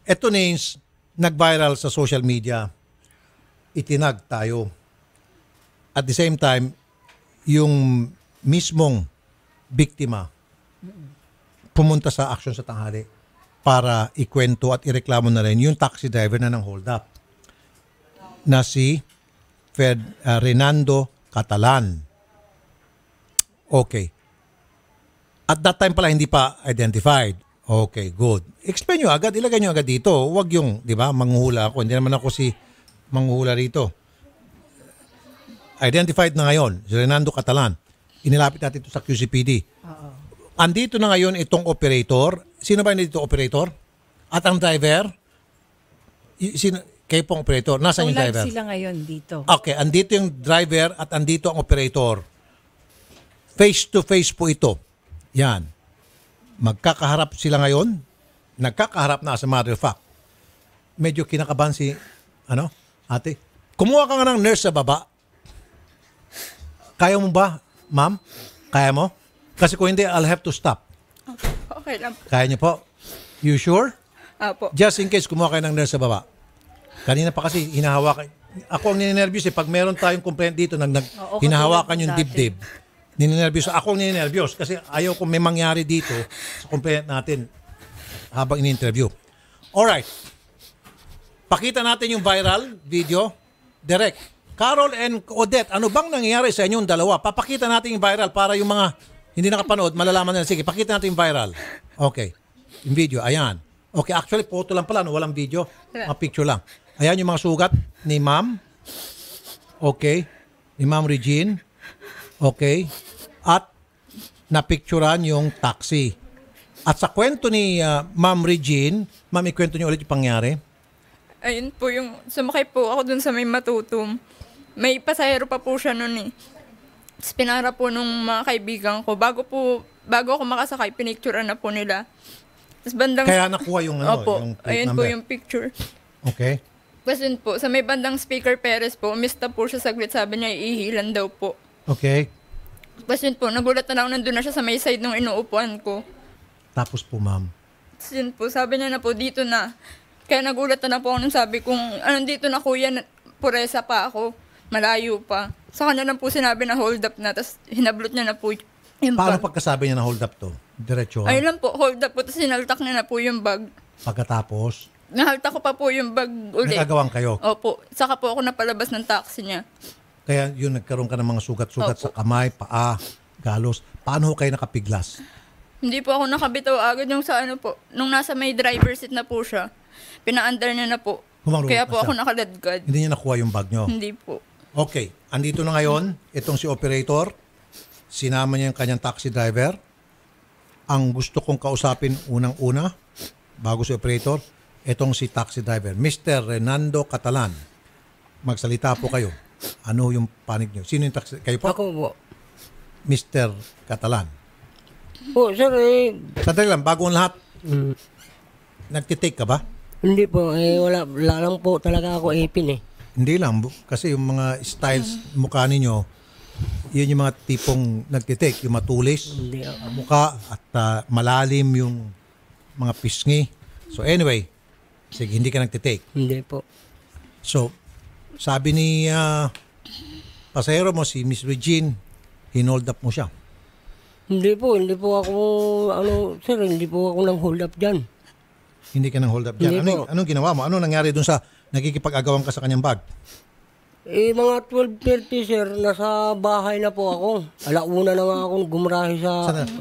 Eto names, nag-viral sa social media. Itinag tayo. At the same time, yung mismong biktima pumunta sa action sa tanghali para ikwento at ireklamo na rin yung taxi driver na ng hold up na si Renando Catalan. Okay. At that time pala hindi pa identified. Okay, good. Explain nyo agad, ilagay nyo agad dito. Huwag yung, di ba, manghuhula ako. Hindi naman ako si manghuhula rito. Identified na ngayon, si Renando Catalan. Inilapit natin ito sa QCPD. Andito na ngayon itong operator. Sino ba dito operator? At ang driver? Kayo pong operator. Nasaan yung driver? Sila ngayon dito. Okay, andito yung driver at andito ang operator. Face to face po ito. Yan. Magkakaharap sila ngayon. Nagkakaharap na as a matter of fact. Medyo kinakabahan si, ate. Kumuha ka nga ng nurse sa baba. Kaya mo ba, ma'am? Kaya mo? Kasi kung hindi, I'll have to stop. Okay lang. Kaya niyo po? You sure? Apo. Just in case, kumuha kayo ng nurse sa baba. Kanina pa kasi, hinahawakan. Ako ang ninenervyos pag meron tayong complaint dito, hinahawakan yung dibdib. Ninenervyos. Ako ang ninenervyos kasi ayaw kung may mangyari dito sa complaint natin habang in-interview. Alright. Pakita natin yung viral video. Direct. Carol and Odette, ano bang nangyayari sa inyong dalawa? Papakita natin yung viral para yung mga hindi nakapanood, malalaman na. Sige, pakita natin yung viral. Okay. Yung video, ayan. Okay, actually, photo lang pala, no? Walang video. Mga picture lang. Ayan yung mga sugat ni ma'am. Okay. Ni ma'am Regine. Okay. At napicturan yung taxi. At sa kwento ni Ma'am Regine, ma'am, ikwento niyo ulit yung pangyari. Ayun po yung, sumakay po ako dun sa may Matutum. May pasahero pa po siya nun eh. Tapos pinara po nung mga kaibigan ko. Bago ako makasakay, pinicturean na po nila. Tapos bandang... Kaya nakuha yung Opo, yung plate ayun number. po yung picture. Okay. Tapos yun po, sa may bandang Speaker Perez po, umista po siya saglit, sabi niya iihilan daw po. Okay. Tapos yun po, nagulat na lang nandun na siya sa may side nung inuupuan ko. Tapos po, ma'am. Tapos yun po, sabi niya na po, dito na. Kaya nagulat na po ako nung sabi kong, dito na kuya, puresa pa ako, malayo pa. Sa kanya na po sinabi na hold up na, tapos hinablot niya na po yung Paano bag. pagkasabi niya na hold up to? Diretso? Ayun lang po, hold up po, tapos sinaltak niya na po yung bag. Pagkatapos? Nahalta ko pa po yung bag ulit. Nagagawan kayo? Opo, saka po ako napalabas ng taxi niya. Kaya yun, nagkaroon ka ng mga sugat-sugat Opo. sa kamay, paa, galos. Paano kayo nakapiglas? Hindi po ako nakabitaw agad yung sa po. Nung nasa may driver seat na po siya, pina-under niya na po. Humarunong Kaya pa po siya. ako nakaladgad. Hindi niya nakuha yung bag nyo? Hindi po. Okay. Andito na ngayon, itong si operator. Sinama niya yung kanyang taxi driver. Ang gusto kong kausapin unang-una, bago si operator, itong si taxi driver. Mr. Renando Catalan. Magsalita po kayo. Ano yung panig nyo? Sino yung taxi? Kayo po? Ako po. Mr. Catalan. Po, sir, Sandali lang, bago ang lahat, nagtitake ka ba? hindi po, wala lang po talaga ako ipin eh. Hindi lang, kasi yung mga styles mukha ninyo, yun yung mga tipong nagtitake, yung matulis, Hindi ako. mukha at malalim yung mga pisngi. So anyway, sige, hindi ka nagtitake. Hindi po. So, sabi ni pasahero mo, si Miss Regine, hinold up mo siya. Hindi po ako, sir, hindi po ako nang hold up dyan. Hindi ka nang hold up dyan. Hindi po. Anong ginawa mo? Anong nangyari dun sa nakikipag-agawan ka sa kanyang bag? Mga 12:30, sir, nasa bahay na po ako. Alauna na nga akong gumrahe sa...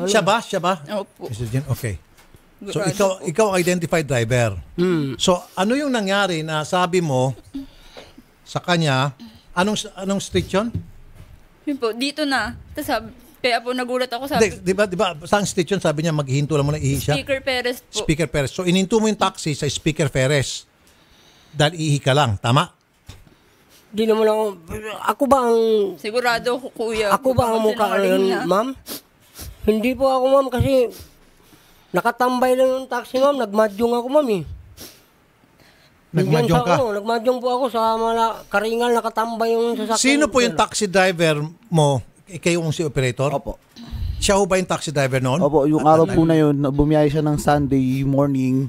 Siya ba? Siya ba? Opo. Miss Regine? Okay. So Sigurado ikaw ang identified driver. So ano yung nangyari na sabi mo sa kanya, anong street yun? Yun po, dito na. Tapos kaya po nagulat ako, sabi, Di ba, saan street yun? Sabi niya maghihinto lang muna ihi siya. Speaker Perez po. Speaker Perez. So ininto mo yung taxi sa Speaker Perez dahil ihi ka lang. Tama? Di naman ako... Ako ba ang... Sigurado ko, kuya. Ako ba ang mukha Sinungaling ngayon, ma'am? Hindi po ako, ma'am, kasi... Nakatambay lang yung taxi, ma'am. Nagmadyong ako, ma'am, eh. Nagmadyong ka? Nagmadyong po ako sa karingal, nakatambay yung sasakyan. Sino po yung taxi driver mo? Kayo yung si operator? Opo. Siya ho ba yung taxi driver noon? Opo, yung araw po na yun, bumiyahe siya ng Sunday morning.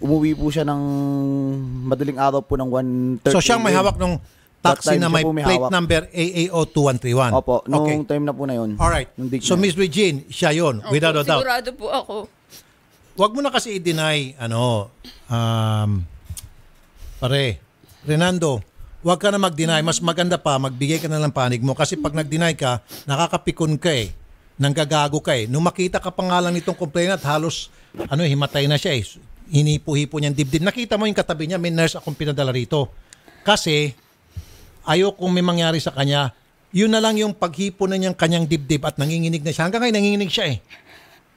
umuwi po siya ng madaling araw po ng 1:30. So siyang may hawak ng taxi That time na siya may po may plate hawak. number AAO2131. Opo, nung Okay. time na po na yun. Alright. Nung date So na Miss Regine, siya yun, Opo, without a doubt. sigurado po ako. Huwag mo na kasi i-deny, pare, Renando, huwag ka na mag-deny. Mas maganda pa, magbigay ka na ng panig mo. Kasi pag nag-deny ka, nakakapikon ka eh. Nanggagago ka eh. Nung makita ka pa nga lang nitong complainant, halos, himatay na siya eh. Hinipo-hipo niyang dibdib. Nakita mo yung katabi niya, may nurse akong pinadala rito. Kasi, ayokong may mangyari sa kanya. Yun na lang yung paghipo na niyang kanyang dibdib at nanginginig na siya. Hanggang ngayon, nanginginig siya eh.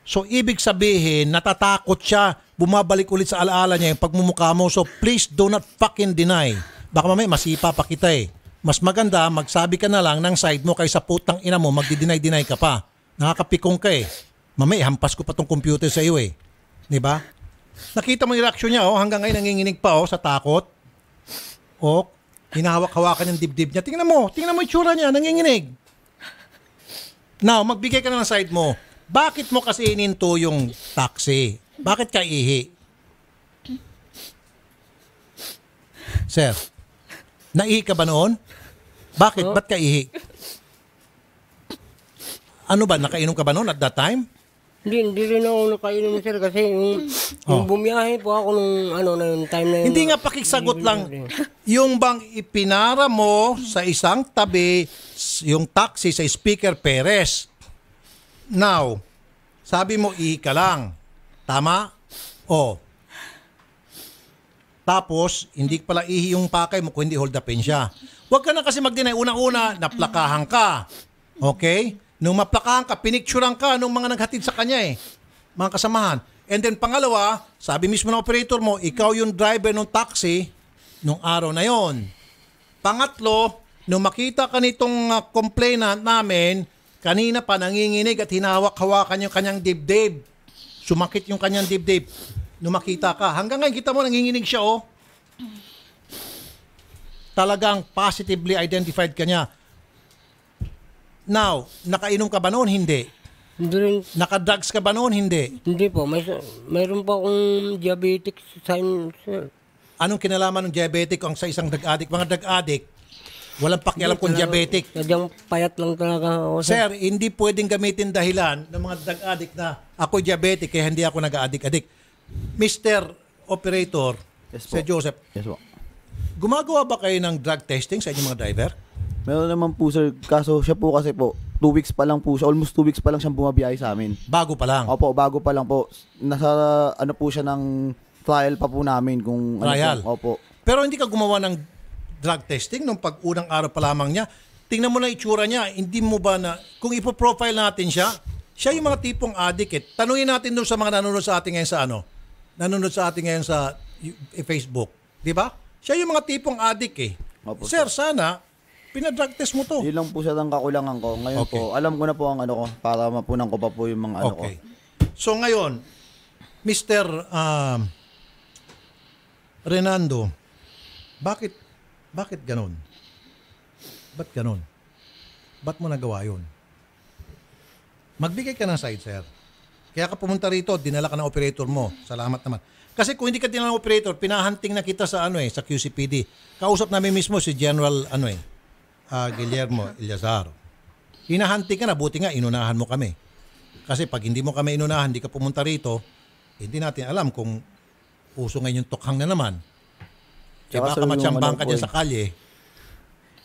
So, ibig sabihin, natatakot siya, bumabalik ulit sa alaala niya yung pagmumukha mo. So, please do not fucking deny. Baka mamaya masipa pa kita eh. Mas maganda, magsabi ka na lang ng side mo kaysa putang ina mo, magdi-deny-deny ka pa. Nakakapikong ka eh. Mamaya, hampas ko pa tong computer sa iyo eh. Diba? Nakita mo yung reaction niya, hanggang ngayon nanginginig pa sa takot. Hinahawak-hawakan yung dibdib niya. Tingnan mo yung itsura niya, nanginginig. Now, magbigay ka na ng side mo. Bakit mo kasi ininto yung taxi? Bakit ka ihi? Sir, naihi ka ba noon? Bakit? Ba't ka ihi? Ano ba? Nakainom ka ba noon at that time? Hindi rin ako nakainom, sir, kasi yung bumiyahe po ako nung time na yun. Hindi nga pakisagot lang. Yung bang ipinara mo sa isang tabi, yung taxi sa Speaker Perez. Now, sabi mo ihi ka lang. Tama? Tapos, hindi pala ihi yung pakay mo kung hindi hold upin siya. Huwag ka na kasi mag-deny. Unang-una, naplakahan ka. Okay? Nung maplakahan ka, pinicturean ka nung mga naghatid sa kanya mga kasamahan. And then pangalawa, sabi mismo ng operator mo, ikaw yung driver ng taxi nung araw na yon. Pangatlo, nung makita ka nitong complainant namin, kanina pa nanginginig at hinahawak-hawakan yung kanyang dibdib. Sumakit yung kanyang dibdib. Nung makita ka, hanggang ngayon kita mo nanginginig siya Talagang positively identified ka niya. Now, nakainom ka ba noon? Hindi. Hindi rin, Nakadrugs ka ba noon? Hindi. hindi po. Mayroon pa akong diabetic sign, sir. Anong kinalaman ng diabetic ang sa isang drug addict? Mga drug addict, walang pakialam kung diabetic. Sadyang payat lang talaga ako, sir. Sir, hindi pwedeng gamitin dahilan ng mga drug addict na ako diabetic kaya hindi ako nag-addict. Mr. Operator, Yes po. Sir Joseph, Yes po. gumagawa ba kayo ng drug testing sa inyong mga driver? Meron naman po, sir. Kaso siya po kasi po, 2 weeks pa lang po siya. Almost 2 weeks pa lang siyang bumabiyahe sa amin. Bago pa lang. Opo, bago pa lang po. Nasa po siya ng trial pa po namin kung Trial? Po. Opo. Pero hindi ka gumawa ng drug testing nung pag-unang araw pa lamang niya. Tingnan mo na itsura niya. Hindi mo ba na, kung ipo-profile natin siya yung mga tipong addict. Tanungin natin doon sa mga nanonood sa atin ngayon sa nanonood sa atin ngayon sa Facebook. Di ba? Siya yung mga tipong addict Opo, Sir, sana, pinadrug test mo to. Yun lang po siya ang kakulangan ko. Ngayon Okay. po, alam ko na po ang ko para mapunan ko pa po yung mga ko. Okay. So ngayon, Mr. Renando, bakit ganon? Ba't ganon? Ba't mo nagawa yun? Magbigay ka ng side, sir. Kaya ka pumunta rito, dinala ka ng operator mo. Salamat naman. Kasi kung hindi ka dinala ng operator, pinahanting na kita sa sa QCPD. Kausap namin mismo si General Guillermo Eliazar. Hinahanting ka na, buti nga inunahan mo kami. Kasi pag hindi mo kami inunahan, hindi ka pumunta rito, hindi natin alam kung uso ngayon yung tukhang na naman. Tsaka, Baka sir, matsyambang yung ka dyan sa kalye.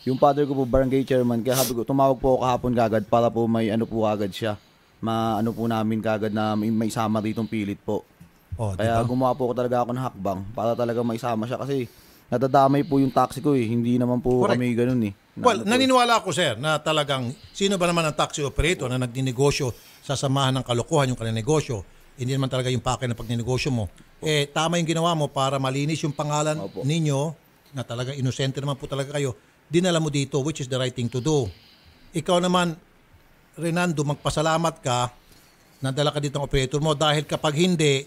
Yung father ko po, barangay chairman, kaya sabi ko, tumawag po ako kahapon kagad para po may po agad siya. Po namin kagad na may isama ditong pilit po. Kaya Diba? gumawa po talaga ako ng hakbang para talaga maisama siya kasi nadadamay po yung taxi ko Hindi naman po Correct. kami ganun Well, naniniwala ako, sir, na talagang sino ba naman ang taxi operator na nagdinegosyo sa samahan ng kalokohan yung kanilang negosyo, hindi naman talaga yung pakay na pagninegosyo mo. Tama yung ginawa mo para malinis yung pangalan ninyo na talagang inosente naman po talaga kayo. Dinala mo dito, which is the right thing to do. Ikaw naman, Renando, magpasalamat ka na dala ka dito ng operator mo dahil kapag hindi,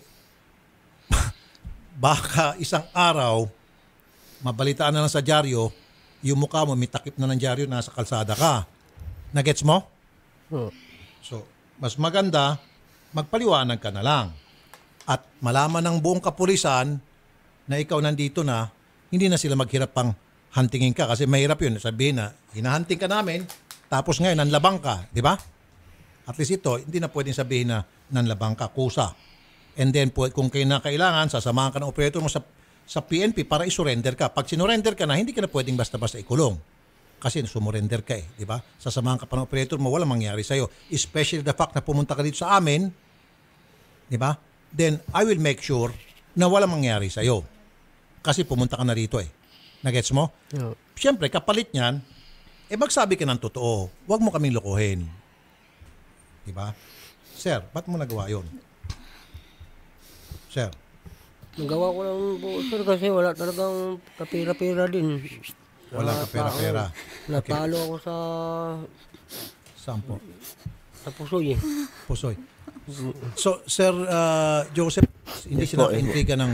baka isang araw, mabalitaan na lang sa dyaryo, yung mukha mo, may takip na ng dyaryo, nasa kalsada ka. Nagets mo? So, mas maganda, magpaliwanag ka na lang. at malaman ng buong kapulisan na ikaw nandito na, hindi na sila maghirap pang huntingin ka. Kasi mahirap yun. Sabihin na, hinahunting ka namin, tapos ngayon, nanlabang ka. Di ba? At least ito, hindi na pwedeng sabihin na nanlabang ka, kusa. And then, kung kailangan, sasamahan ka ng operator mo sa PNP para isurrender ka. Pag sinurrender ka na, hindi ka na pwedeng basta-basta ikulong. Kasi sumurrender ka eh, di ba? Sasamahan ka pa ng operator mo, walang mangyari sa'yo. Especially the fact na pumunta ka dito sa amin, di ba? Then, I will make sure na walang mangyari sa'yo. Kasi pumunta ka na rito eh. Nagets mo? Yeah. Siyempre, kapalit niyan, magsabi ka ng totoo. Huwag mo kaming lokohin. Diba? Sir, ba't mo nagawa yun? Sir. Nagawa ko lang po, sir, kasi wala talagang kapira-pira din. Wala ka pera-pera. Natalo ako sa Saan po? Pusoy eh. Pusoy. So, Sir Joseph, hindi Yes siya po, naka-intriga ng...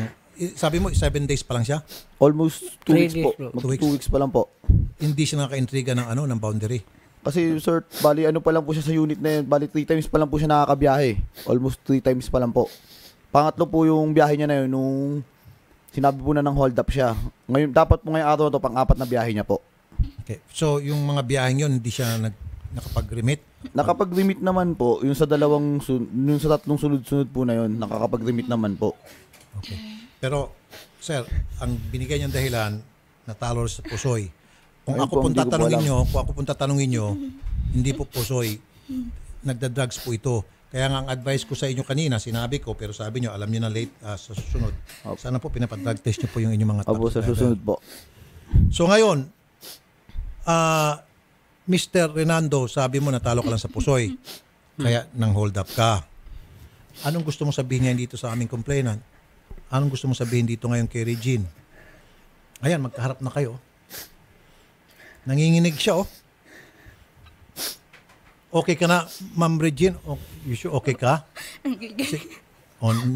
Sabi mo, 7 days pa lang siya? Almost 2 weeks 3 po. days po. 2 weeks pa lang po. Hindi siya naka-intriga ng ng boundary. Kasi sir, bali ano pa lang po siya sa unit na yun. Bali 3 times pa lang po siya nakakabiyahe. Almost 3 times pa lang po. Pangatlo po yung biyahe niya na yun nung sinabi po na ng hold up siya. Ngayon, dapat po ngayong araw na to, pang-4 na biyahe niya po. Okay. So, yung mga biyaheng yun, hindi siya nakapag-remit? Nakapag-remit naman po, yung sa yung sa 3 sunod-sunod po na yun, nakakapag-remit naman po. Okay. Pero, sir, ang binigay niyang dahilan, natalo sa Pusoy. Kung Ayun ako po, pong hindi ko po tatanungin nyo, hindi po Pusoy, nagda-drugs po ito. Kaya nga ang advice ko sa inyo kanina, sinabi ko, pero sabi nyo, alam nyo na late sa susunod. Sana po pinapag-drug test nyo po yung inyong mga Opo, taxi sa driver. susunod po. So ngayon, Mr. Renando, sabi mo natalo ka lang sa Pusoy. Kaya nang hold up ka. Anong gusto mo sabihin ngayon dito sa aming complainant? Anong gusto mo sabihin dito ngayon kay Regine? Ayan, magkaharap na kayo. Nanginginig siya, oh. Okay ka na, Ma'am Regine? You sure okay ka?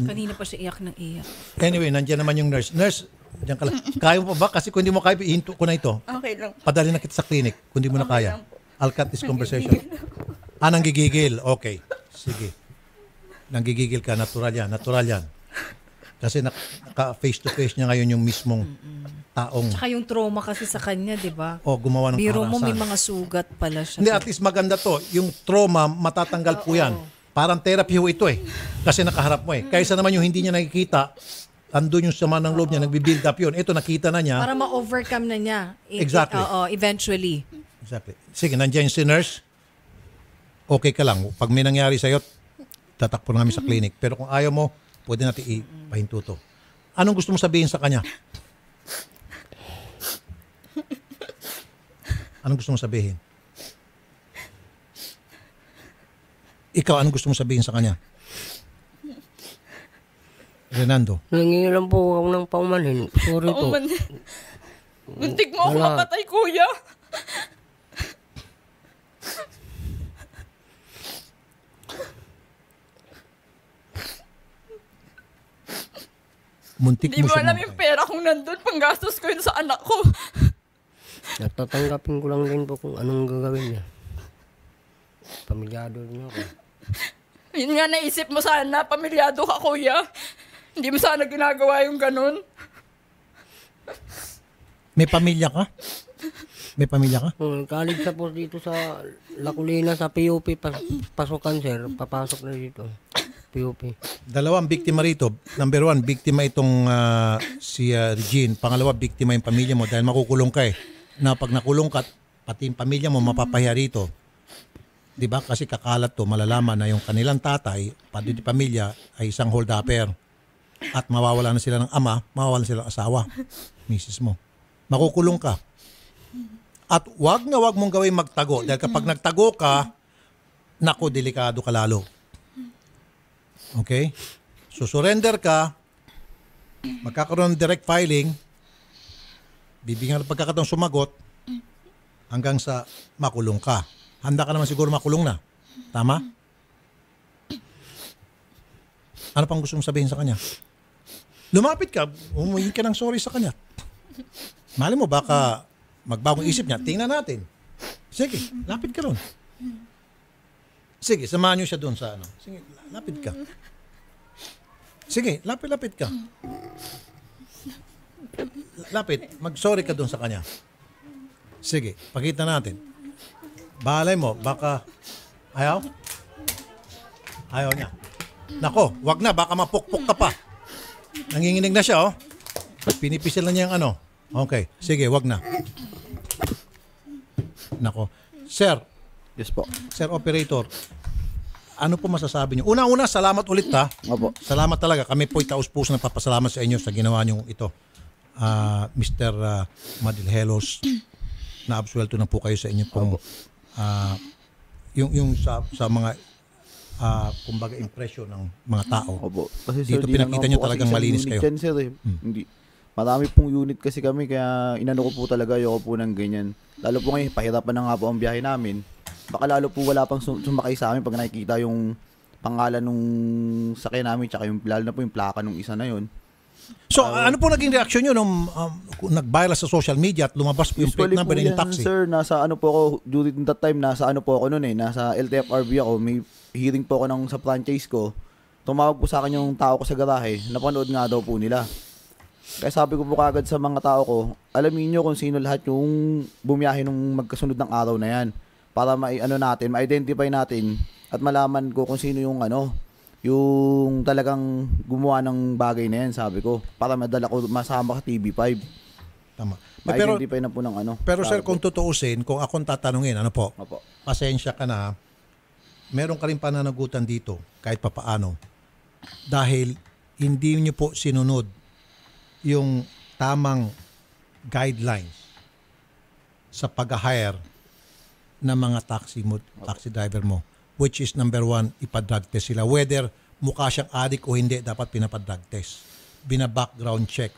Kanina pa siya iyak ng iyak. Anyway, nandiyan naman yung nurse. Nurse, diyan ka lang. Kaya mo pa ba? Kasi kung hindi mo kaya, ihinto ko na ito. Okay lang. Padali na kita sa clinic kung hindi mo na kaya. lang po. I'll cut this conversation. Nanggigigil. Okay. Sige. Nanggigigil ka. Natural yan. Natural yan. Kasi naka-face to face niya ngayon yung mismong taong Tsaka yung trauma kasi sa kanya, di ba? gumawa ng Biro mo karahasan. may mga sugat pala siya. Hindi, at least maganda to. Yung trauma, matatanggal po yan. Parang therapy ho ito eh. Kasi nakaharap mo eh. Kaysa naman yung hindi niya nakikita, andun yung sama ng loob niya, nagbi-build up yun. Ito, nakita na niya. Para ma-overcome na niya. Exactly. Oo, eventually. Exactly. Sige, nandiyan yung si nurse. Okay ka lang. Pag may nangyari sa'yo, tatakpo na kami sa clinic. Pero kung ayaw mo, pwede natin ipahinto to. Anong gusto mo sabihin sa kanya? Anong gusto mo sabihin? Ikaw, anong gusto mo sabihin sa kanya? Renando. Nangingi lang po ako ng paumanhin. Sorry po. Muntik mo ako Wala. mapatay, kuya. Muntik Hindi mo mo siya alam yung pera kung nandun. Panggastos ko yun sa anak ko. Natatanggapin ko lang din po kung anong gagawin niya. Pamilyado rin ako. Yun nga naisip mo sana, pamilyado ka, kuya. Hindi mo sana ginagawa yung ganun. May pamilya ka? May pamilya ka? College sa po dito sa Laculina sa PUP pasukan sir. Papasok na dito. PUP. Dalawang biktima rito. Number 1, biktima itong si Regine. Pangalawa, biktima yung pamilya mo dahil makukulong ka eh. Na pag nakulong ka, pati yung pamilya mo mapapahiya rito. Diba? Kasi kakalat to, malalaman na yung kanilang tatay, pati yung pamilya, ay isang hold-upper. At mawawala na sila ng ama, mawawala na sila ng asawa, misis mo. Makukulong ka. At wag mong gawin magtago. Dahil kapag nagtago ka, naku, delikado ka lalo. Okay? So, surrender ka, magkakaroon ng direct filing, bibigyan ng pagkakataong sumagot, hanggang sa makulong ka. Handa ka naman siguro makulong na. Tama? Ano pang gusto mong sabihin sa kanya? Lumapit ka, umuwi ka ng sorry sa kanya. Mali mo, baka magbagong isip niya. Tingnan natin. Sige, lapit ka ron. Sige, samahan niyo siya doon sa ano. Sige, lapit ka. Sige, lapit ka. Lapit, mag-sorry ka doon sa kanya. Sige, pakita natin. Balay mo, baka ayaw? Ayaw niya. Nako, wag na, baka mapukpok ka pa. Nanginginig na siya, oh. Pinipisil na niya yung ano. Okay, sige, wag na. Nako. Sir, Yes po. Sir Operator, ano po masasabi niyo? Una-una, salamat ulit ha. Opo. Salamat talaga. Kami po'y taus-puso na papasalamat sa inyo sa ginawa niyong ito. Mr. Madilhelos, na-absuelto na po kayo sa inyo pong yung sa mga kumbaga impression ng mga tao. Opo. Kasi Dito di lang pinakita naman niyo po kasi talagang isang malinis unit kayo. yan, sir, eh. Hindi. Marami pong unit kasi kami kaya inano ko po talaga, ayoko po ng ganyan. Lalo po ngayon, pahirapan na nga po ang biyahe namin. Baka lalo po wala pang sumakay sa amin pag nakikita yung pangalan nung sakay namin tsaka yung lalo na po yung plaka nung isa na yun. So, ano po naging reaksyon niyo nung nag-viral sa social media at lumabas po yung plate Usually number po ng yan, taxi? sir, nasa ano po ako, during that time, nasa ano po ako noon eh, nasa LTFRB ako, may hearing po ako sa franchise ko. Tumawag po sa akin yung tao ko sa garahe, napanood nga daw po nila. Kaya sabi ko po kagad sa mga tao ko, alamin nyo kung sino lahat yung bumiyahe nung magkasunod ng araw na yan. Para ma-identify natin at malaman ko kung sino yung yung talagang gumawa ng bagay na yan, sabi ko. Para madala ko, masama ka TV5. Tama. Ma-identify na po ng Pero sir, tao kung ko. tutuusin, kung akong tatanungin, ano po? Opo. Pasensya ka na, meron ka rin pananagutan dito, kahit papaano. Dahil hindi niyo po sinunod yung tamang guidelines sa pag-hire ng mga taxi driver mo. Which is number one, ipa-drug test sila. Whether mukha siyang addict o hindi, dapat pinapa-drug test. Bina-background check.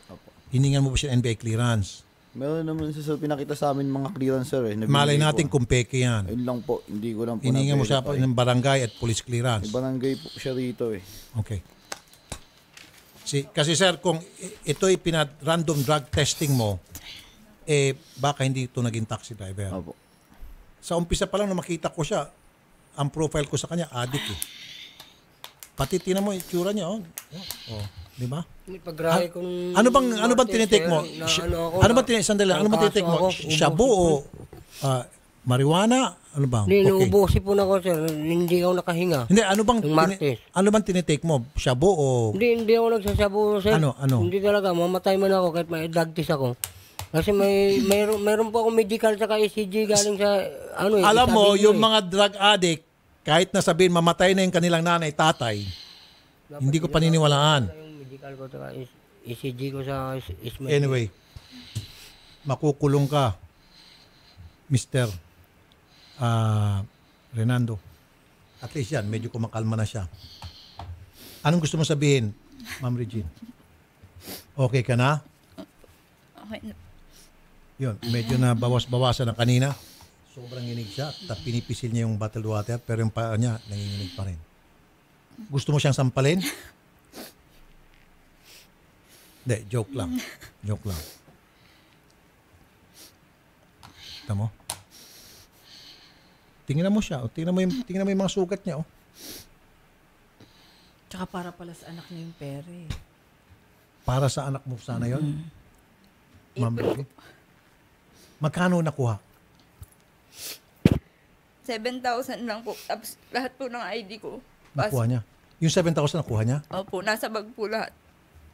Hiningan mo ba siya NBI clearance? Meron naman sir, pinakita sa amin mga clearance sir. Malay natin kung peke yan. Ayun lang po, hindi ko lang po Hiningan mo siya na-verify. ng barangay at police clearance. May barangay po siya rito eh. Okay. Kasi sir, kung ito'y random drug testing mo, baka hindi ito naging taxi driver. Opo. Sa umpisa pa lang na makita ko siya, ang profile ko sa kanya, addict eh. Pati tinan mo, itsura niya, oh, di ba? Pag-rahe kong... Ano bang tinitake mo? Ano bang tinitake mo? Shabu o marijuana? Ano bang? Hindi, Okay. naubusin po na ako, sir. Hindi ako nakahinga. Hindi, Yung Martes. ano bang tinitake mo? Shabu o... Hindi ako nagsasabu, sir. Ano? Hindi talaga, mamatay man ako kahit may drug test ako. Kasi mayroon po ako medical sa ECG galing sa Alam mo, sabi yung niyo mga drug addict, kahit na sabihin mamatay na yung kanilang nanay, tatay, hindi ko paniniwalaan. Yung medical ko sa ECG ko sa Ismail. Anyway, makukulong ka, Mr. Renando. At least yan, medyo kumakalma na siya. Anong gusto mo sabihin, Ma'am Regine? Okay ka na? Okay na. Yun, medyo na bawas-bawasan na kanina. Sobrang inig siya. Pinipisil niya yung bottled water, pero yung paa niya, nanginginig pa rin. Gusto mo siyang sampalin? Hindi, joke lang. Joke lang. Kita mo? Tingnan mo siya. Tingnan mo yung mga sugat niya. Tsaka para pala sa anak niya yung pera eh. Para sa anak mo sana yun? Ma'am Regine? Magkano nakuha? 7,000 lang po. Tapos lahat po ng ID ko. Nakuha niya? Yung 7,000 nakuha niya? Opo, nasa bag po lahat.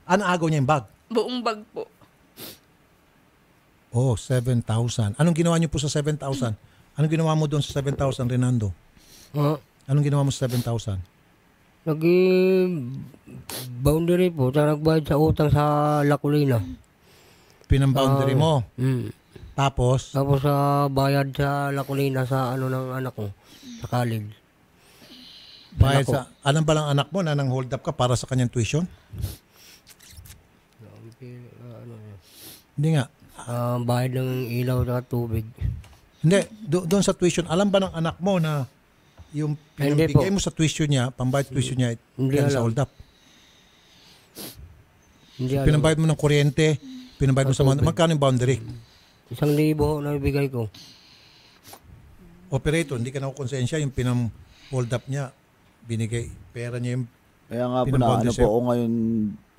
Ano agaw niya yung bag? Buong bag po. Oh, 7,000. Anong ginawa niyo po sa 7,000? Anong ginawa mo doon sa 7,000, Renando? Anong ginawa mo sa 7,000? Boundary po, nagbayad sa utang sa Laculina. Pinang-boundary mo. Tapos, Tapos sa bayad sa Laculina sa ng anak ko, sa college. bayad sa, anong balang anak mo na nang hold up ka para sa kanyang tuition? Hindi nga. Bayad ng ilaw at tubig. Hindi, doon sa tuition, alam ba ng anak mo na yung Hindi pinabigay po. mo sa tuition niya, pambayad tuition niya, Hindi yan sa alam. hold up? Hindi alam. Pinambayad mo ng kuryente, pinambayad mo sa mga, magkano yung boundary? 1,000 na ibigay ko. Operator, hindi ka na konsensya yung pinam-hold up niya, binigay, pera niya yung Kaya nga po na Pinabonded ano po sa'yo. ako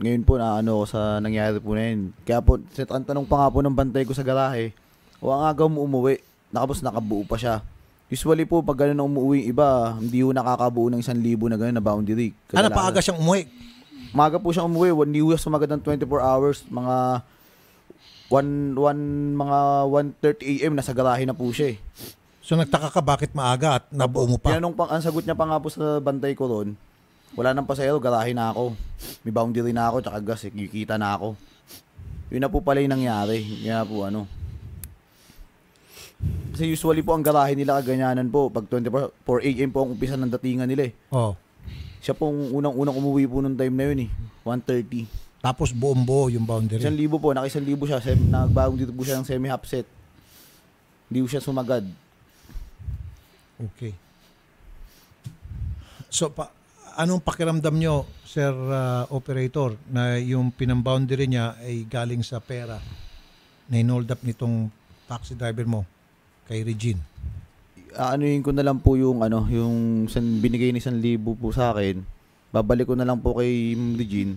ngayon po na ano ako sa nangyari po na yun. Kaya po, ang tanong pa nga po ng bantay ko sa garahe, o ang agaw mo umuwi, nakabuo pa siya. Usually po, pag gano'n na umuwi yung iba, hindi po nakakabuo ng 1,000 na gano'n na boundary. Ano, paaga siyang umuwi? Maga po siyang umuwi, hindi po sumagad ng 24 hours, mga 1:30 AM, nasa garahe na po siya eh. So nagtaka ka bakit maaga at nabuo mo pa? Ang sagot niya pa nga po sa bantay ko ron, wala nang pasahero, garahe na ako. May boundary na ako, tsaka gas, kikita na ako. Yun na po pala yung nangyari. Kaya po ano. Kasi usually po ang garahe nila kaganyanan po. Pag 24 AM po ang umpisa ng datingan nila eh. Oh. Siya pong unang umuwi po nung time na yun eh. 1:30. Tapos buong-buo yung boundary. 1,000 po, naka 1,000 siya. Nagbagong dito po siya ng semi-half set. Hindi po siya sumagad. Okay. So, anong pakiramdam nyo, Sir Operator, na yung pinamboundary niya ay galing sa pera na inold up nitong taxi driver mo kay Regine? Aanuhin ko na lang po yung binigay ni 1,000 po sa akin. Babalik ko na lang po kay Regine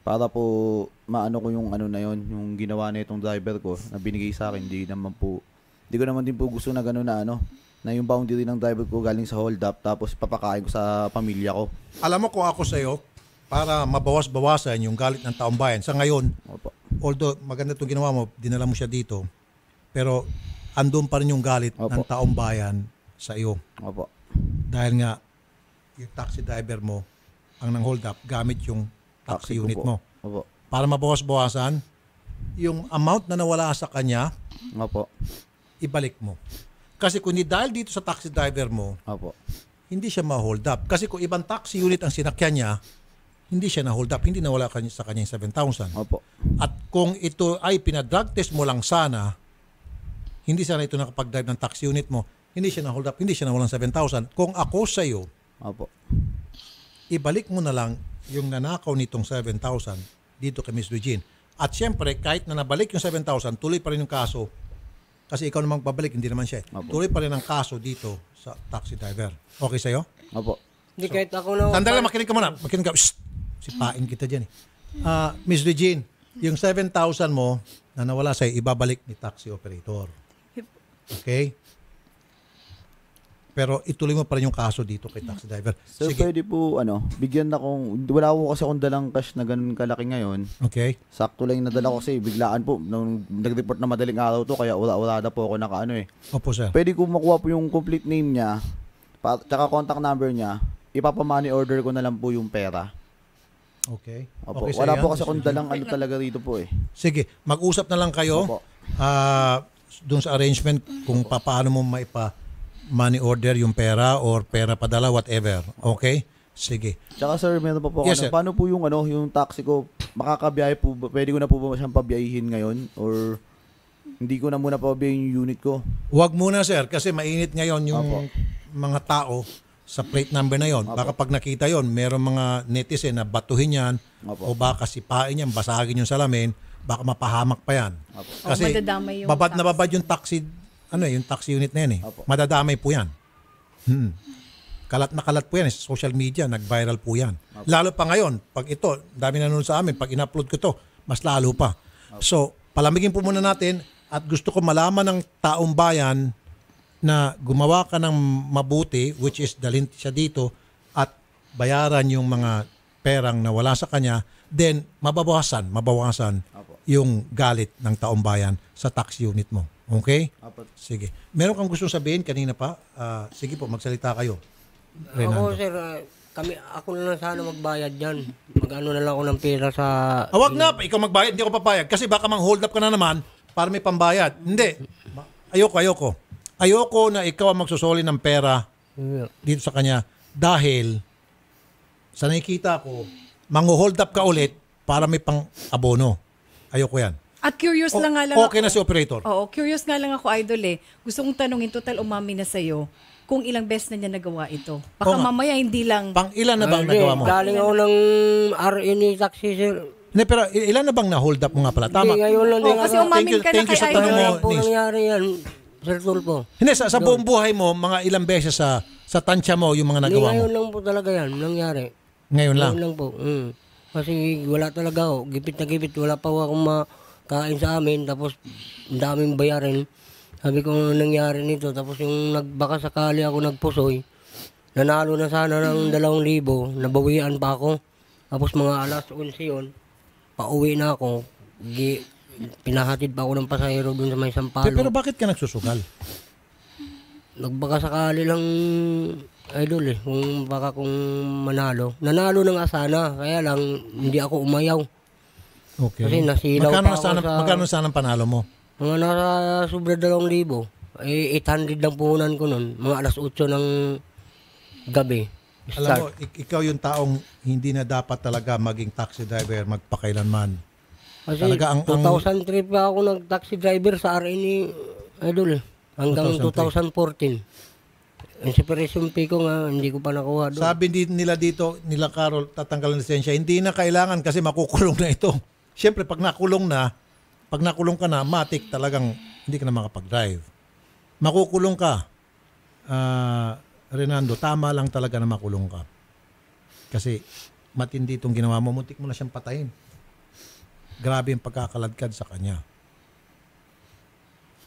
para po maano ko yung ano na yon, yung ginawa na itong driver ko na binigay sa akin. Hindi ko naman din po gusto na gano'n na na yung boundary ng driver ko galing sa hold up tapos papakain ko sa pamilya ko. Alam mo kung ako sa'yo, para mabawas-bawasan yung galit ng taong bayan. Sa ngayon, Opo. although maganda itong ginawa mo, dinala mo siya dito, pero andun pa rin yung galit Opo. ng taong bayan sa iyo. Opo. Dahil nga, yung taxi driver mo, ang nang hold up, gamit yung taxi ko unit po. mo. Opo. Para mabawas-bawasan, yung amount na nawala sa kanya, Opo. ibalik mo. Kasi kung hindi dahil dito sa taxi driver mo, Opo. hindi siya ma-hold up. Kasi kung ibang taxi unit ang sinakyan niya, hindi siya na-hold up. Hindi nawala sa kanya yung 7,000. Opo. At kung ito ay pinadrug test mo lang sana, hindi sana ito nakapag-drive ng taxi unit mo, hindi siya na-hold up, hindi siya nawalan 7,000. Kung ako sa'yo, Opo. ibalik mo na lang yung nanakaw nitong 7,000 dito kay Miss Regine. At syempre, kahit na nabalik yung 7,000, tuloy pa rin yung kaso. Kasi ikaw namang babalik, hindi naman siya. Opo. Tuloy pa rin ang kaso dito sa taxi driver. Okay sa'yo? Opo. Hindi kahit ako na... Sandali lang, makinig ka muna. Makinig ka. Shh! Sipain kita dyan eh. Miss Regine, yung 7,000 mo na nawala sa'yo, ibabalik ni taxi operator. Okay? Pero ituloy mo pa rin yung kaso dito kay taxi driver. So, Sige. pwede po, bigyan na wala ko kasi akong dalang cash na ganun kalaki ngayon. Okay? Sakto lang yung nadala ko kasi biglaan po. Nung nag-report na madaling araw to, kaya wala po ako eh. Opo, sir. Pwede ko makuha po yung complete name niya, tsaka contact number niya, ipapa-money order ko na lang po yung pera. Okay. Opo. Okay, Wala sa'yo po yan, kasi Miss akong Regine. dalang talaga dito po eh. Sige, mag-usap na lang kayo. Opo. Doon sa arrangement kung paano mo money order yung pera or pera padala, whatever. Okay? Sige. Tsaka sir, meron pa po Yes, ako. sir. Paano po yung taxi ko? Makakabiyahe po, pwede ko na po ba siyang pabiyahin ngayon? Or hindi ko na muna pabiyahin yung unit ko? Huwag muna, sir, kasi mainit ngayon yung Opo. mga tao sa plate number na yon. Opo. Baka pag nakita yon, meron mga netizen na batuhin yan o Opo. baka sipain yan, basagin yung salamin, baka mapahamak pa yan. Opo. Kasi madadamay yung babad na taxi. babad yung taxi, yung taxi unit na yan eh. Opo. Madadamay po yan. Kalat na kalat po yan sa social media, nag-viral po yan. Lalo pa ngayon, pag ito, dami nanonood sa amin, pag in-upload ko to, mas lalo pa. So, palamigin po muna natin at gusto ko malaman ng taong bayan na gumawa ka ng mabuti, which is dalhin siya dito at bayaran yung mga perang nawala sa kanya, then mabawasan Opo. yung galit ng taong bayan sa tax unit mo. Okay? Opo. Sige. Meron kang gustong sabihin kanina pa? Sige po, magsalita kayo. Ako Renando. sir, ako na lang sana magbayad dyan. Mag-ano na lang ako ng pera sa... Wag na, ikaw magbayad, hindi ako papayag. Kasi baka mang-hold up ka na naman para may pambayad. Hindi. Ayoko. Ayoko na ikaw ang magsusoli ng pera dito sa kanya dahil sa nakikita ko, mang-hold up ka ulit para may pang-abono. Ayoko yan. At curious lang nga lang Okay na si operator. Oo, curious nga lang ako, idol eh. Gusto kong tanungin, total umami na sa'yo, kung ilang beses na niya nagawa ito. Baka Oo nga. mamaya hindi lang... Pang ilan na bang Hindi, nagawa mo? Galing ako ng RNA taxi sir. Hindi, pero ilan na bang na-hold up mo nga pala? Tama. Hindi, ngayon lang Oo, kasi umamin ka na thank you kay sa idol. tanong mo, Ngayon po Nis. nangyari yan, Sir Tulpo. Hindi, sa buong buhay mo, mga ilang beses sa tansya mo yung mga Hindi, nagawa mo. ngayon lang po talaga yan, nangyari. Ngayon lang. Ngayon lang po. Kasi wala talaga ako. Gipit na gipit. Wala pa akong makain sa amin. Tapos, ang daming bayarin. Sabi ko, ano nangyari nito? Tapos yung baka sakali ako nagpusoy, nanalo na sana ng 2,000, nabawian pa ako. Tapos mga alas 11 yun, pauwi na ako. Pinahatid pa ako ng pasahero dun sa may Sampalo. Pero bakit ka nagsusugal? Nagbaka sakali lang, idol kung baka kung manalo. Nanalo na nga sana, kaya lang hindi ako umayaw. Okay. Kasi nasilaw pa ako sa... Magkano sana ang panalo mo? Mga nasa sobra 2,000. 800 lang puhunan ko nun. Mga alas 8 ng gabi. Alam mo, ikaw yung taong hindi na dapat talaga maging taxi driver magpakailanman. Kasi Talaga 2003 pa ako nag-taxi driver sa RNE, idol. Hanggang 2014. Ang separation pay ko nga, hindi ko pa nakuha doon. Sabi nila dito, nila Carol, tatanggal ng lisensya. Hindi na kailangan kasi makukulong na ito. Siyempre, pag nakulong ka na, matik talagang hindi ka na makapag-drive. Makukulong ka. Renando, tama lang talaga na makulong ka. Kasi matindi itong ginawa mo, muntik mo na siyang patayin. Grabe yung pagkakaladkad sa kanya.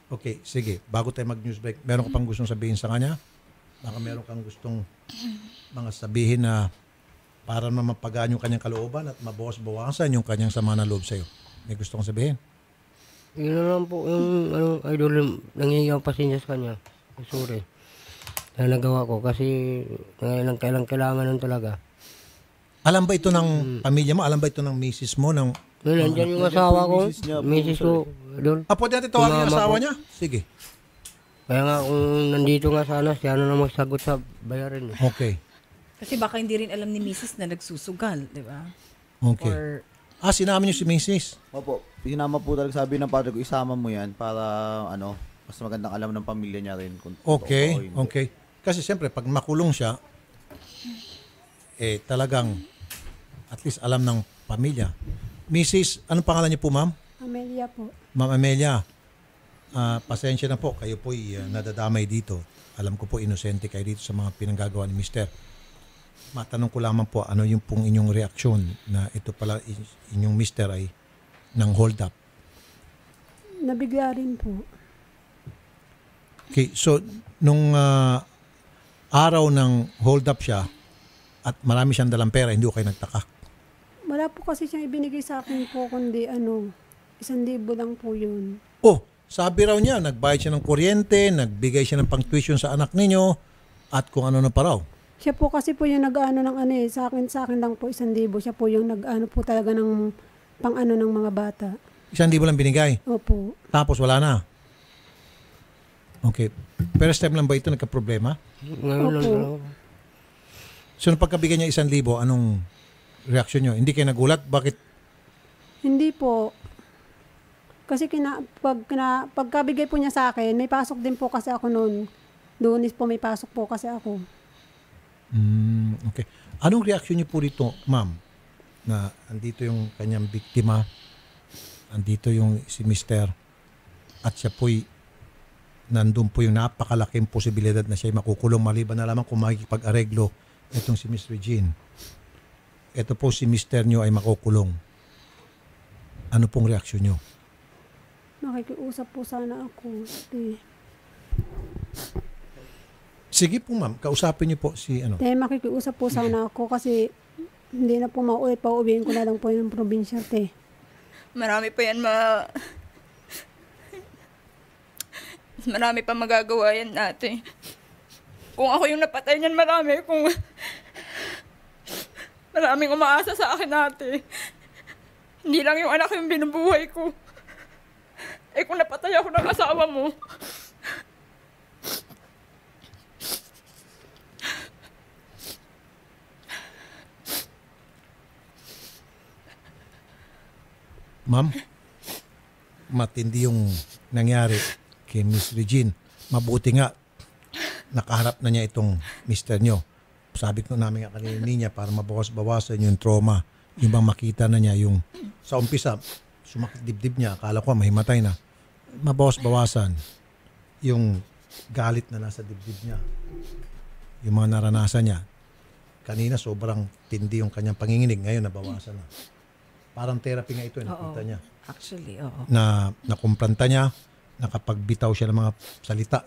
Okay, sige. Bago tayo mag-news break, meron ka pang gustong sabihin sa kanya? Baka meron kang gustong mga sabihin na para naman mapagaan yung kanyang kalooban at mabawas-bawasan yung kanyang sama na loob sa'yo. May gusto kong sabihin? Yun na lang po yung idol, nangyayang ang pasensya sa kanya. Sorry. Na nagawa ko kasi ngayon kailangan nun talaga. Alam ba ito ng pamilya mo? Alam ba ito ng misis mo? Ng... Nandiyan yung asawa ko, misis ko, idol. Pwede natin tawagin yung asawa niya? Sige. Kaya nga kung nandito nga sana, siya na magsagot sa bayarin. Okay. Kasi baka hindi rin alam ni Mrs. na nagsusugal, di ba? Okay. Or Sinama niyo si misis? Opo, sinama po talaga, sabi ng padre ko, isama mo yan para mas magandang alam ng pamilya niya rin. Kung Okay, totoo o hindi. okay. Kasi siyempre, pag makulong siya, talagang at least alam ng pamilya. Mrs., anong pangalan niyo po, ma'am? Amelia po. Ma'am Amelia, pasensya na po. Kayo po'y nadadamay dito. Alam ko po, inosente kayo dito sa mga pinanggagawa ni Mister. Matanong ko lamang po, ano yung pong inyong reaksyon na ito pala inyong Mister ay nang hold up? Nabigla rin po. Okay, so nung araw ng hold up siya at marami siyang dalang pera, hindi ko kayo nagtaka? Wala po kasi siyang ibinigay sa akin po, kundi 1,000 lang po yun. Oh, sabi raw niya, nagbayad siya ng kuryente, nagbigay siya ng pang-tuition sa anak ninyo, at kung ano na pa raw. Siya po kasi po yung nag-ano ng sa akin lang po 1,000. Siya po yung nag-ano po talaga ng pang-ano ng mga bata. 1,000 lang binigay. Opo. Tapos wala na. Okay. First time lang ba ito nagka-problema? Ngayon lang Opo. ako. So, nung pagkabigyan niya 1,000, anong reaksyon niyo? Hindi kayo nagulat? Bakit? Hindi po. Kasi pagkabigay po niya sa akin, may pasok din po kasi ako noon. Lunes po may pasok po kasi ako. Okay. Anong reaksyon niyo po dito, ma'am? Na andito yung kanyang biktima, andito yung si Mister, at siya po'y nandun po yung napakalaking posibilidad na siya'y makukulong maliban na lamang kung makikipag-areglo itong si Miss Regine. Ito po si Mister niyo ay makukulong. Ano pong reaksyon niyo? Nakikiusap po sana ako. Sige po ma'am, kausapin niyo po si Makikiusap po sana ako kasi hindi na po mauwi. Pauwiin ko na lang po yung probinsya, Marami pa yan marami pa magagawa yan, ate. Kung ako yung napatay niyan, maraming umaasa sa akin, ate. Hindi lang yung anak yung binubuhay ko. Kung napatay ako ng asawa mo, ma'am, matindi yung nangyari kay Miss Regine. Mabuti nga, nakaharap na niya itong mister nyo. Sabi ko namin nga kanina niya para mabawas-bawasan yung trauma. Yung bang makita na niya yung sa umpisa, sumakit dibdib niya, akala ko mahimatay na. Mabawas-bawasan yung galit na nasa dibdib niya. Yung mga naranasan niya. kanina sobrang tindi yung kanyang panginginig. Ngayon, nabawasan na. Parang therapy nga ito, nakita niya. Actually, oo. Na nakumpranta niya, nakapagbitaw siya ng mga salita.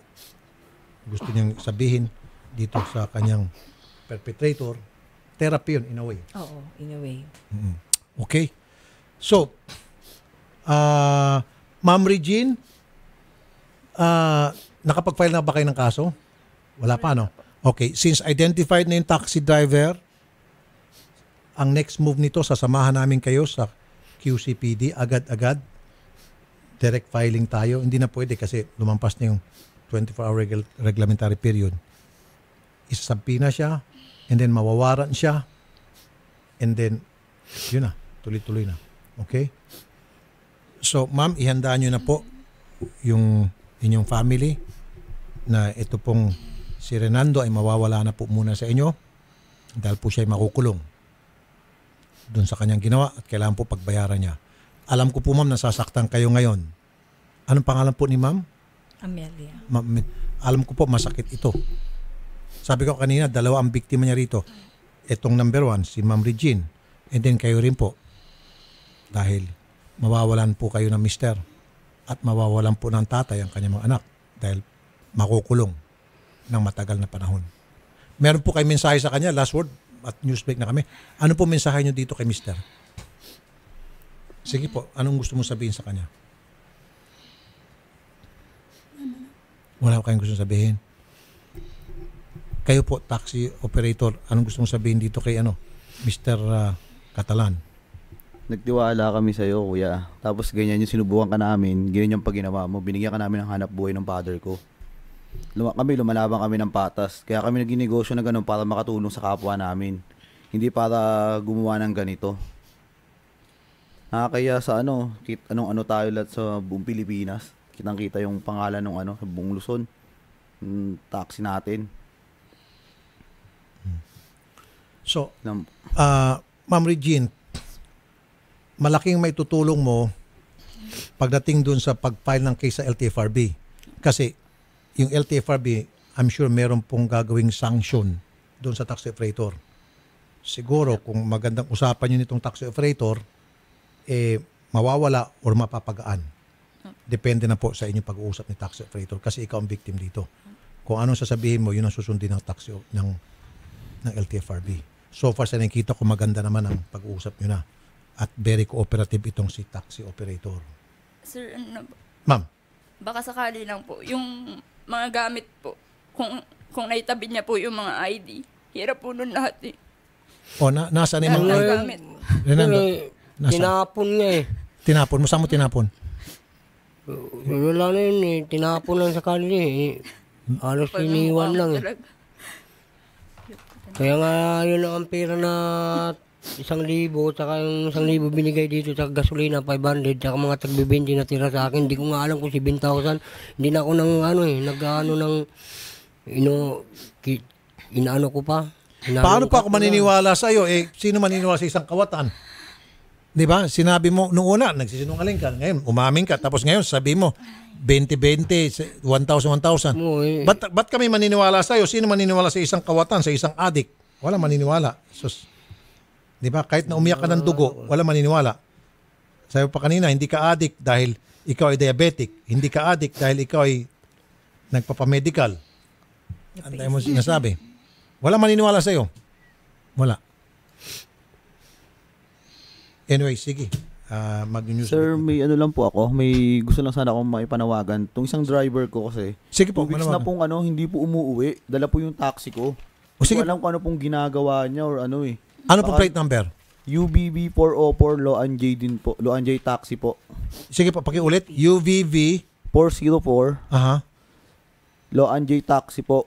Gusto niyang sabihin dito sa kanyang perpetrator. Therapy yun, in a way. Oo, in a way. Okay? So, Ma'am Regine, nakapag-file na ba kayo ng kaso? Wala pa, no? Okay. Since identified na yung taxi driver, ang next move nito, sasamahan namin kayo sa QCPD agad-agad. Direct filing tayo. Hindi na pwede kasi lumampas na yung 24-hour reglementary period. Isasabina siya, and then mawawaran siya, and then, yun na, tuloy-tuloy na. Okay? So, ma'am, ihandaan nyo na po yung inyong family na ito pong si Renando ay mawawala na po muna sa inyo dahil po siya ay makukulong doon sa kanyang ginawa at kailangan po pagbayaran niya. Alam ko po, ma'am, nasasaktan kayo ngayon. Anong pangalan po ni ma'am? Amelia. Alam ko po, masakit ito. Sabi ko kanina, dalawa ang biktima niya rito. Itong number 1, si Ma'am Regine. And then kayo rin po. Dahil mawawalan po kayo ng mister at mawawalan po ng tatay ang kanyang mga anak dahil makukulong ng matagal na panahon. Meron po kayo mensahe sa kanya, last word, at news break na kami. Ano po mensahe nyo dito kay mister? Sige po, anong gusto mo sabihin sa kanya? Wala kayong gusto sabihin? Kayo po, taxi operator, anong gusto mong sabihin dito kay Mr. Catalan? Nagtiwala kami sa'yo, kuya. Tapos ganyan yung sinubukan ka namin, ganyan yung pagginawa mo. Binigyan ka namin ng hanap buhay ng father ko. Lumalaban kami ng patas. Kaya kami nag-negosyo na ganun para makatulong sa kapwa namin. Hindi para gumawa ng ganito. Nakakaya sa anong tayo lahat sa buong Pilipinas. Kitang-kita yung pangalan ng sa buong Luzon. Taxi natin. So, Ma'am Regine, malaking may tutulong mo pagdating dun sa pag-file ng case sa LTFRB. Kasi yung LTFRB, I'm sure meron pong gagawing sanction dun sa taxi operator. Siguro kung magandang usapan nyo nitong taxi operator, mawawala or mapapagaan. Depende na po sa inyong pag-uusap ni taxi operator kasi ikaw ang victim dito. Kung anong sasabihin mo, yun ang susundin ng taxi ng LTFRB. So far sa nakikita ko maganda naman ang pag-uusap nyo na. At very cooperative itong si taxi operator. Sir, Ma'am. baka sakali lang po, yung mga gamit po, kung naitabi niya po yung mga ID, hirap po nun lahat eh. O, nasaan yung mga Lahat ng gamit. Renando, nasaan? Tinapon niya eh. Tinapon mo? Saan mo tinapon? Wala na yun eh. Tinapon lang sa kanila eh. Halos iniwan lang eh. Talaga. Kaya nga yun ang pera na 1,000, saka yung 1,000 binigay dito sa gasolina, 500, saka mga tagbibindi na tira sa akin. Hindi ko nga alam kung 7,000. Hindi na ako inaano ko pa. Paano pa ako maniniwala sa iyo? Sino maniniwala sa isang kawatan? 'Di ba? Sinabi mo noong una, nagsisinungaling ka. Ngayon, umamin ka. Tapos ngayon, sabi mo, 20-20, 1,000. Ba't kami maniniwala sa iyo? Sino maniniwala sa isang kawatan, sa isang adik? Wala maniniwala. Sus. 'Di ba? Kahit na umiyak ka ng dugo, wala maniniwala. Sabi pa kanina, hindi ka adik dahil ikaw ay diabetic. Hindi ka adik dahil ikaw ay nagpapamedical. Ang dahil mo sinasabi. Wala maniniwala sa iyo. Wala. Anyway, sige. Mag-news. Sir, may lang po ako. May gusto lang sana akong maipanawagan. Itong isang driver ko kasi, Sige po, 2 weeks na pong hindi po umuwi. Dala po yung taxi ko. sige. Hindi ko alam kung ano pong ginagawa niya or eh. Ano po plate number? UBV 404 Loan J din po. Loan J taxi po. Sige po, pakiulit. UVV. 404 Aha. Loan J taxi po.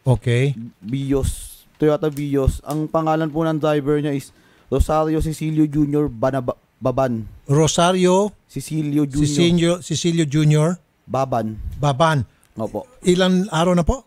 Okay. Vios. Toyota Vios. Ang pangalan po ng driver niya is Rosario Cecilio Jr. Baban. Rosario Cecilio Jr. Cecilio Jr. Baban. Opo. Ilan araw na po?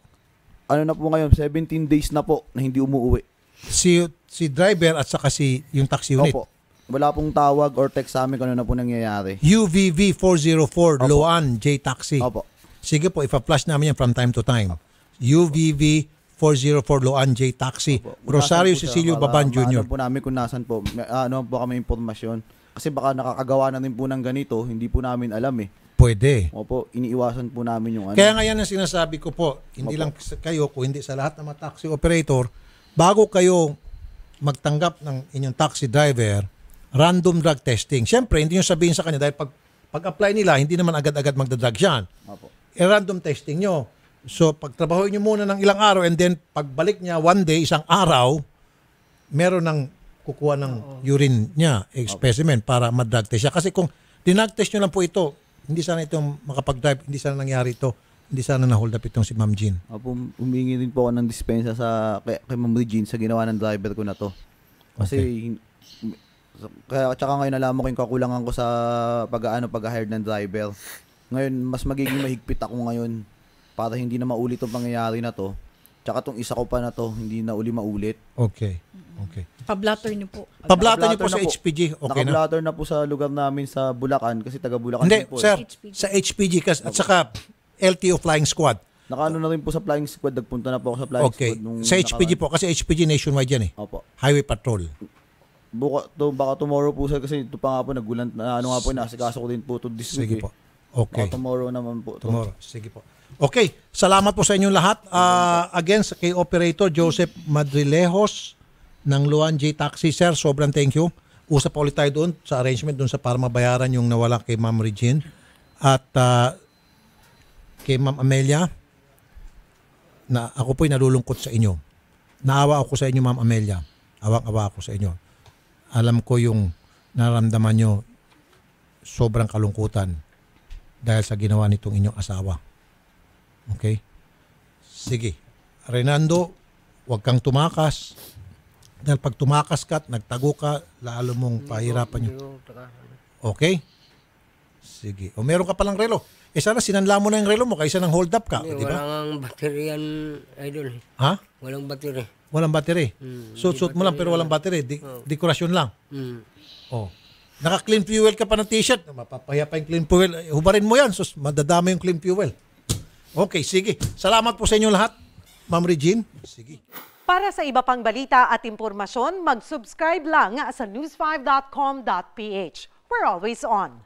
Ano na po ngayon? 17 days na po na hindi umuwi. Si driver at saka yung taxi unit. Opo. Wala pong tawag or text sa amin kung ano na po nangyayari. UVV 404 Loan J Taxi. Opo. Sige po, ipa-flash namin yan from time to time. UVV 404 Loan J Taxi. Opo. Rosario Kung nasan po siya, Cecilio para Baban Jr. maano po namin kung nasan po. Ano po kami impormasyon. Kasi baka nakakagawa na rin po ng ganito, hindi po namin alam eh. Pwede. Opo, iniiwasan po namin yung ano. Kaya nga yan ang sinasabi ko po, hindi lang kayo, kung hindi sa lahat ng mga taxi operator, bago kayo magtanggap ng inyong taxi driver, random drug testing. Siyempre, hindi nyo sabihin sa kanya dahil pag-apply nila, hindi naman agad-agad magdadrag yan. Opo. Random testing nyo. So, pagtrabahoin nyo muna ng ilang araw and then pagbalik niya one day, isang araw, meron ng kukuha ng urine niya, specimen, para mag-drug test siya. Kasi kung dinag test nyo lang po ito, hindi sana itong makapag-drive, hindi sana nangyari ito, hindi sana na-hold up itong si Ma'am Jean. Opo, humingi din po ako ng dispensa kay Ma'am Regine sa ginawa ng driver ko na to. Kasi kaya tsaka ngayon nalaman ko yung kakulangan ko sa pag-hire ng driver. Ngayon mas magiging mahigpit ako ngayon para hindi na maulit 'tong pangyayari na to. Tsaka tong isa ko pa na to, hindi na maulit. Okay. Pa-blatter niyo po. Pablato niyo po sa na po. HPG, okay na? Naka-blatter na po sa lugar namin sa Bulacan kasi taga Bulacan Hindi, din po. sir, sa HPG at saka LTO Flying Squad. Nakaano na rin po sa Flying Squad, nagpunta na po ako sa Flying Okay. Squad nung Sa HPG po, kasi HPG nationwide yan eh. Opo. Highway Patrol. Baka tomorrow po sir kasi ito pa nga po nagulan na ano nga po nasikaso ko din po to this Sige week. po. Okay. Baka tomorrow naman po. to. Tomorrow. Sige po. Okay. Salamat po sa inyong lahat. Again, kay Operator Joseph Madrilejos ng Luan J Taxi. Sir, sobrang thank you. Usap pa ulit tayo doon sa arrangement doon sa para mabayaran yung nawala kay Ma'am Regine. At kay Ma'am Amelia, na ako po'y nalulungkot sa inyo. Naawa ako sa inyo, Ma'am Amelia. Awang-awa ako sa inyo. Alam ko yung nararamdaman nyo sobrang kalungkutan dahil sa ginawa nitong inyong asawa. Okay? Sige. Renando, huwag kang tumakas. Dahil pag tumakas ka at nagtago ka, lalo mong pahirapan yun. Okay? Sige. O meron ka palang relo. Sana sinanla mo na yung relo mo kaysa nang hold up ka. Hindi, Di ba? walang battery yan, idol. Ha? Walang battery. Walang battery. Suit mo lang pero walang battery. Dekorasyon lang. Oh. Naka-clean fuel ka pa ng t-shirt. Mapapahiya pa yung clean fuel. Hubarin mo yan. Sus, madadama yung clean fuel. Okay, sige. Salamat po sa inyo lahat. Ma'am Regine. Sige. Para sa iba pang balita at impormasyon, mag-subscribe lang sa news5.com.ph. We're always on.